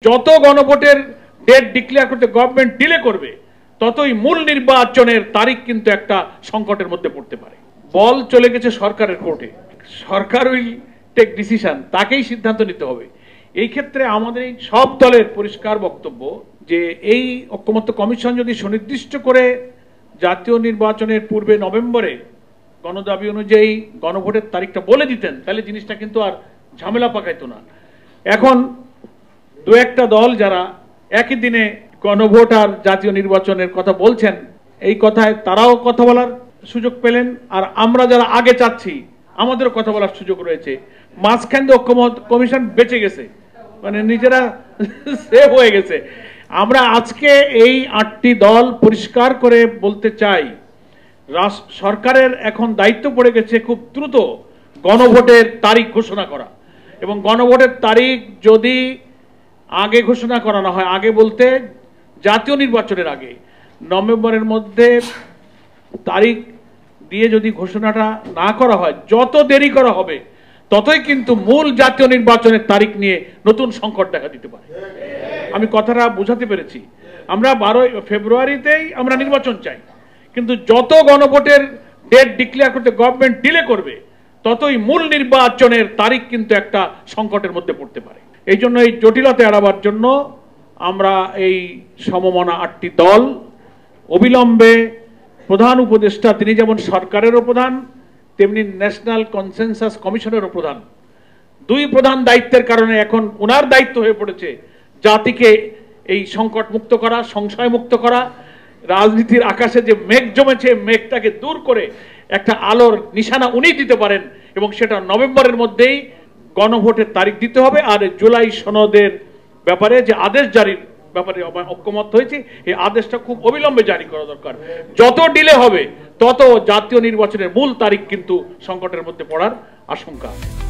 যত গণভোটের date declare করতে গভর্নমেন্ট ডিলে করবে ততই মূল নির্বাচনের তারিখ কিন্তু একটা সংকটের মধ্যে পড়তে পারে। বল চলে গেছে সরকারের কোর্টে, সরকার উইল টেক ডিসিশন, তাকেই সিদ্ধান্ত নিতে হবে। এই ক্ষেত্রে আমাদের এই সব দলের পরিষ্কার বক্তব্য যে এই ঐকমত্য কমিশন যদি সুনির্দিষ্ট করে জাতীয় নির্বাচনের পূর্বে নভেম্বরে গণদাবি অনুযায়ী গণভোটের তারিখটা বলে দিতেন তাহলে জিনিসটা কিন্তু আর ঝামেলা পাকাইতো না। এখন দু একটা দল যারা একই দিনে গণভোট আর জাতীয় নির্বাচনের কথা বলছেন, এই কথায় তারাও কথা বলার সুযোগ পেলেন, আর আমরা যারা আগে চাচ্ছি আমাদেরও কথা বলার সুযোগ রয়েছে। মাঝখান দিয়ে ঐকমত্য কমিশন বেঁচে গেছে, মানে নিজেরা সেভ হয়ে গেছে। আমরা আজকে এই 8টি দল পরিষ্কার করে বলতে চাই, সরকারের এখন দায়িত্ব পড়ে গেছে খুব দ্রুত গণভোটের তারিখ ঘোষণা করা, এবং গণভোটের তারিখ যদি আগে ঘোষণা করানো হয়, আগে বলতে জাতীয় নির্বাচনের আগে নভেম্বরের মধ্যে তারিখ দিয়ে যদি ঘোষণাটা না করা হয়, যত দেরি করা হবে ততই কিন্তু মূল জাতীয় নির্বাচনের তারিখ নিয়ে নতুন সংকট দেখা দিতে পারে। আমি কথাটা বোঝাতে পেরেছি। আমরা 12 ফেব্রুয়ারিতেই আমরা নির্বাচন চাই, কিন্তু যত গণভোটের ডেট ডিক্লেয়ার করতে গভর্নমেন্ট ডিলে করবে ততই মূল নির্বাচনের তারিখ কিন্তু একটা সংকটের মধ্যে পড়তে পারে। এই জন্য এই জটিলতা এড়াবার জন্য আমরা এই সমমনা 8টি দল অবিলম্বে প্রধান উপদেষ্টা, তিনি যেমন সরকারেরও প্রধান তেমনি ন্যাশনাল কনসেনসাস কমিশনেরও প্রধান, দুই প্রধান দায়িত্বের কারণে এখন ওনার দায়িত্ব হয়ে পড়েছে জাতিকে এই সংকট মুক্ত করা, সংশয় মুক্ত করা, রাজনীতির আকাশে যে মেঘ জমেছে মেঘটাকে দূর করে একটা আলোর নিশানা উনি দিতে পারেন, এবং সেটা নভেম্বরের মধ্যেই গণভোটের তারিখ দিতে হবে। আর জুলাই সনদের ব্যাপারে যে আদেশ জারির ব্যাপারে ঐকমত্য হয়েছে, এই আদেশটা খুব অবিলম্বে জারি করা দরকার। যত ডিলে হবে তত জাতীয় নির্বাচনের মূল তারিখ কিন্তু সংকটের মধ্যে পড়ার আশঙ্কা আছে।